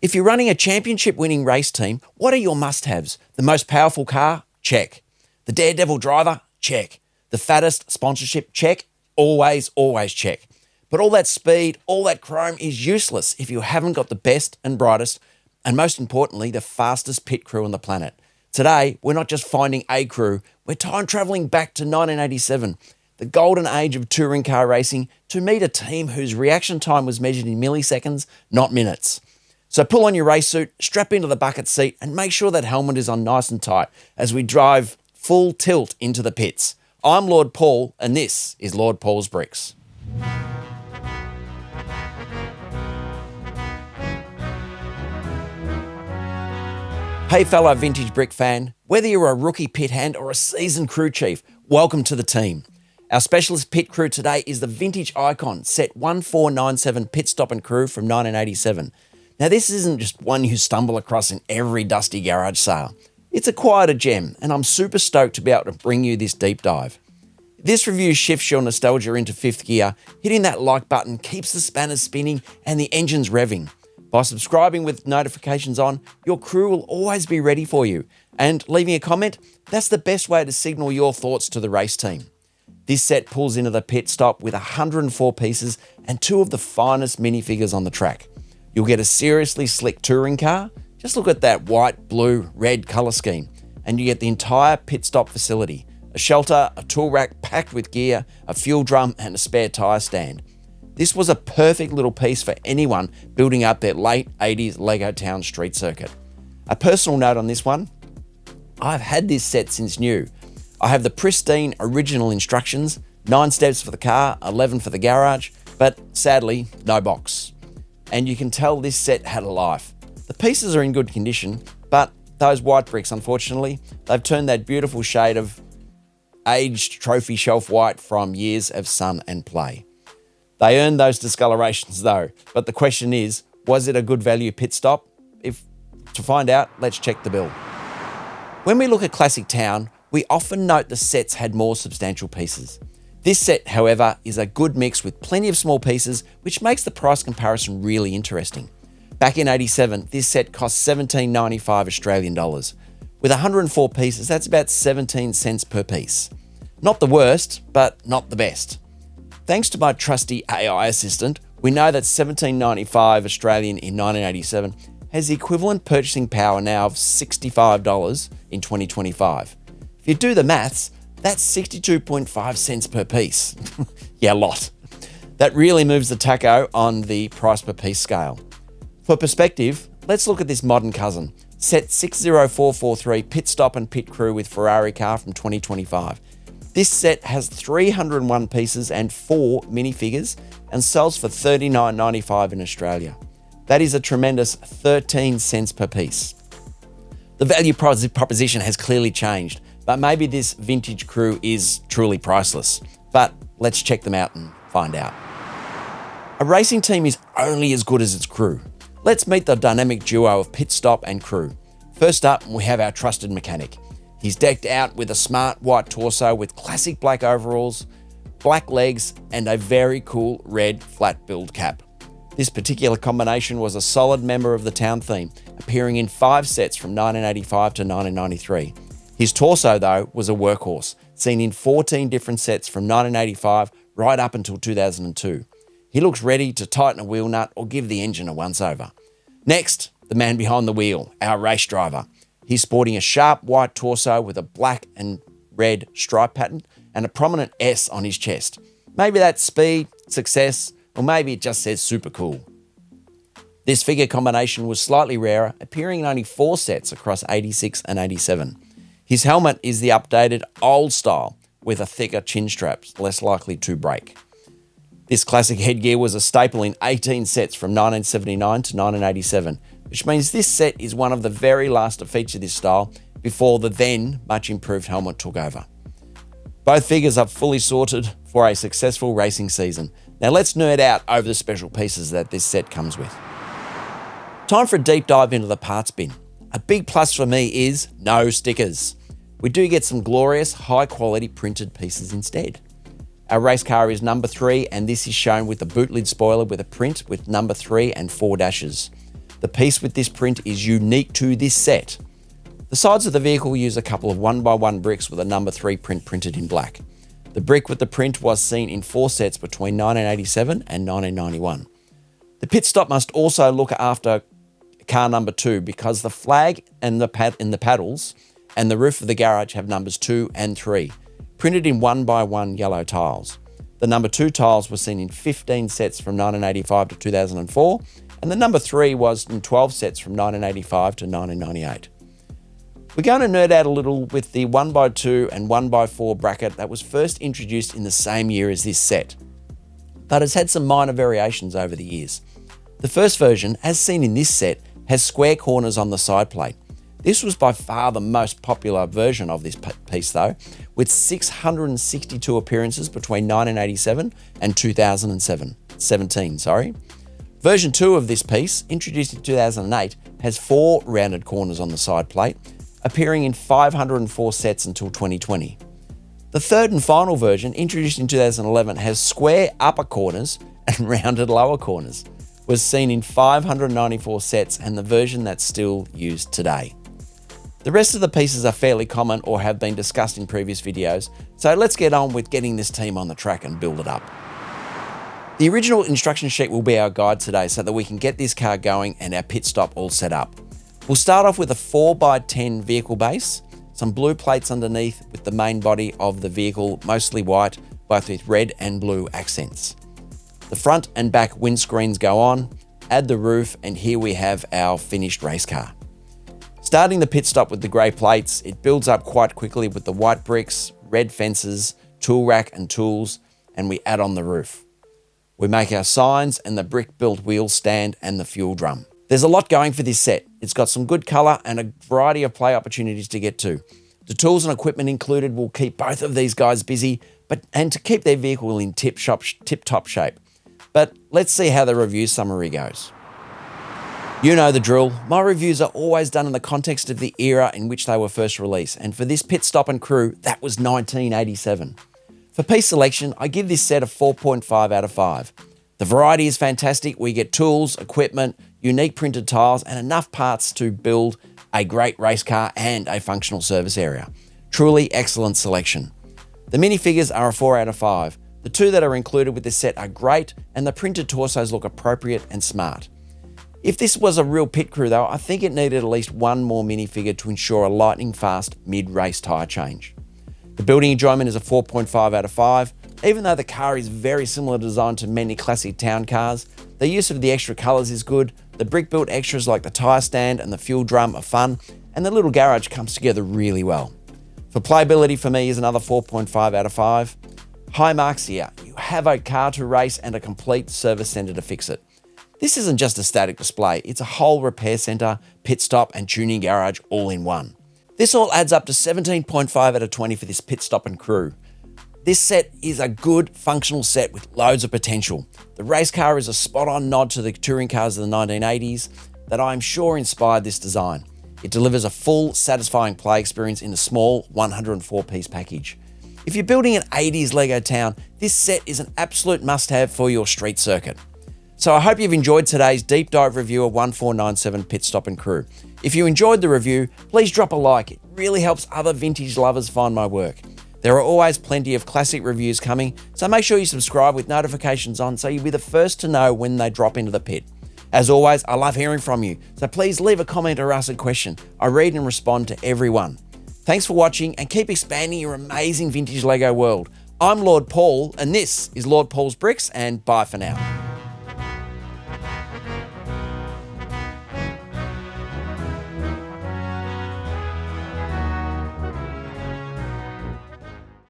If you're running a championship-winning race team, what are your must-haves? The most powerful car? Check. The daredevil driver? Check. The fattest sponsorship? Check. Always, always check. But all that speed, all that chrome is useless if you haven't got the best and brightest, and most importantly, the fastest pit crew on the planet. Today, we're not just finding a crew, we're time travelling back to 1987, the golden age of touring car racing, to meet a team whose reaction time was measured in milliseconds, not minutes. So pull on your race suit, strap into the bucket seat, and make sure that helmet is on nice and tight as we drive full tilt into the pits. I'm Lord Paul, and this is Lord Paul's Bricks. Hey fellow vintage brick fan, whether you're a rookie pit hand or a seasoned crew chief, welcome to the team. Our specialist pit crew today is the vintage icon set 1497 Pit Stop and Crew from 1987. Now this isn't just one you stumble across in every dusty garage sale. It's a quieter gem, and I'm super stoked to be able to bring you this deep dive. This review shifts your nostalgia into fifth gear. Hitting that like button keeps the spanners spinning and the engines revving. By subscribing with notifications on, your crew will always be ready for you. And leaving a comment, that's the best way to signal your thoughts to the race team. This set pulls into the pit stop with 104 pieces and two of the finest minifigures on the track. You'll get a seriously slick touring car. Just look at that white, blue, red colour scheme. And you get the entire pit stop facility. A shelter, a tool rack packed with gear, a fuel drum and a spare tyre stand. This was a perfect little piece for anyone building up their late 80s Lego Town street circuit. A personal note on this one, I've had this set since new. I have the pristine original instructions, 9 steps for the car, 11 for the garage, but sadly, no box. And you can tell this set had a life. The pieces are in good condition, but those white bricks, unfortunately, they've turned that beautiful shade of aged trophy shelf white from years of sun and play. They earned those discolorations though, but the question is, was it a good value pit stop? To find out, let's check the bill. When we look at Classic Town, we often note the sets had more substantial pieces. This set, however, is a good mix with plenty of small pieces, which makes the price comparison really interesting. Back in 87, this set cost $17.95 Australian dollars. With 104 pieces, that's about 17 cents per piece. Not the worst, but not the best. Thanks to my trusty AI assistant, we know that $17.95 Australian in 1987 has the equivalent purchasing power now of $65 in 2025. If you do the maths, that's 62.5 cents per piece. Yeah, a lot. That really moves the taco on the price per piece scale. For perspective, let's look at this modern cousin, set 60443 Pit Stop and Pit Crew with Ferrari car from 2025. This set has 301 pieces and 4 minifigures and sells for $39.95 in Australia. That is a tremendous 13 cents per piece. The value proposition has clearly changed, but maybe this vintage crew is truly priceless. But let's check them out and find out. A racing team is only as good as its crew. Let's meet the dynamic duo of Pit Stop and Crew. First up, we have our trusted mechanic. He's decked out with a smart white torso with classic black overalls, black legs, and a very cool red flat build cap. This particular combination was a solid member of the town theme, appearing in 5 sets from 1985 to 1993. His torso, though, was a workhorse, seen in 14 different sets from 1985 right up until 2002. He looks ready to tighten a wheel nut or give the engine a once-over. Next, the man behind the wheel, our race driver. He's sporting a sharp white torso with a black and red stripe pattern and a prominent S on his chest. Maybe that's speed, success, or maybe it just says super cool. This figure combination was slightly rarer, appearing in only 4 sets across 86 and 87. His helmet is the updated old style with a thicker chin strap, less likely to break. This classic headgear was a staple in 18 sets from 1979 to 1987, which means this set is one of the very last to feature this style before the then much improved helmet took over. Both figures are fully sorted for a successful racing season. Now let's nerd out over the special pieces that this set comes with. Time for a deep dive into the parts bin. A big plus for me is no stickers. We do get some glorious high quality printed pieces instead. Our race car is number 3, and this is shown with the boot lid spoiler with a print with number 3 and 4 dashes. The piece with this print is unique to this set. The sides of the vehicle use a couple of 1x1 bricks with a number 3 print printed in black. The brick with the print was seen in 4 sets between 1987 and 1991. The pit stop must also look after car number 2 because the flag and the paddles and the roof of the garage have numbers 2 and 3, printed in 1x1 yellow tiles. The number 2 tiles were seen in 15 sets from 1985 to 2004, and the number 3 was in 12 sets from 1985 to 1998. We're going to nerd out a little with the 1x2 and 1x4 bracket that was first introduced in the same year as this set, but has had some minor variations over the years. The first version, as seen in this set, has square corners on the side plate. This was by far the most popular version of this piece though, with 662 appearances between 1987 and 2017. Version 2 of this piece, introduced in 2008, has 4 rounded corners on the side plate, appearing in 504 sets until 2020. The third and final version, introduced in 2011, has square upper corners and rounded lower corners, was seen in 594 sets and the version that's still used today. The rest of the pieces are fairly common or have been discussed in previous videos, so let's get on with getting this team on the track and build it up. The original instruction sheet will be our guide today so that we can get this car going and our pit stop all set up. We'll start off with a 4x10 vehicle base, some blue plates underneath with the main body of the vehicle mostly white, both with red and blue accents. The front and back windscreens go on, add the roof, and here we have our finished race car. Starting the pit stop with the grey plates, it builds up quite quickly with the white bricks, red fences, tool rack and tools, and we add on the roof. We make our signs and the brick-built wheel stand and the fuel drum. There's a lot going for this set. It's got some good colour and a variety of play opportunities to get to. The tools and equipment included will keep both of these guys busy, and to keep their vehicle in tip-top shape. But let's see how the review summary goes. You know the drill. My reviews are always done in the context of the era in which they were first released, and for this pit stop and crew, that was 1987. For piece selection, I give this set a 4.5 out of 5. The variety is fantastic. We get tools, equipment, unique printed tiles, and enough parts to build a great race car and a functional service area. Truly excellent selection. The minifigures are a 4 out of 5. The 2 that are included with this set are great, and the printed torsos look appropriate and smart. If this was a real pit crew though, I think it needed at least one more minifigure to ensure a lightning fast mid-race tyre change. The building enjoyment is a 4.5 out of 5. Even though the car is very similar design to many classic town cars, the use of the extra colours is good, the brick-built extras like the tyre stand and the fuel drum are fun, and the little garage comes together really well. For playability for me is another 4.5 out of 5. High marks here. You have a car to race and a complete service centre to fix it. This isn't just a static display, it's a whole repair centre, pit stop and tuning garage all in one. This all adds up to 17.5 out of 20 for this pit stop and crew. This set is a good functional set with loads of potential. The race car is a spot-on nod to the touring cars of the 1980s that I'm sure inspired this design. It delivers a full, satisfying play experience in a small 104-piece package. If you're building an 80s Lego town, this set is an absolute must-have for your street circuit. So I hope you've enjoyed today's deep dive review of 1497 Pit Stop and Crew. If you enjoyed the review, please drop a like. It really helps other vintage lovers find my work. There are always plenty of classic reviews coming, so make sure you subscribe with notifications on so you'll be the first to know when they drop into the pit. As always, I love hearing from you, so please leave a comment or ask a question. I read and respond to everyone. Thanks for watching and keep expanding your amazing vintage Lego world. I'm Lord Paul and this is Lord Paul's Bricks, and bye for now.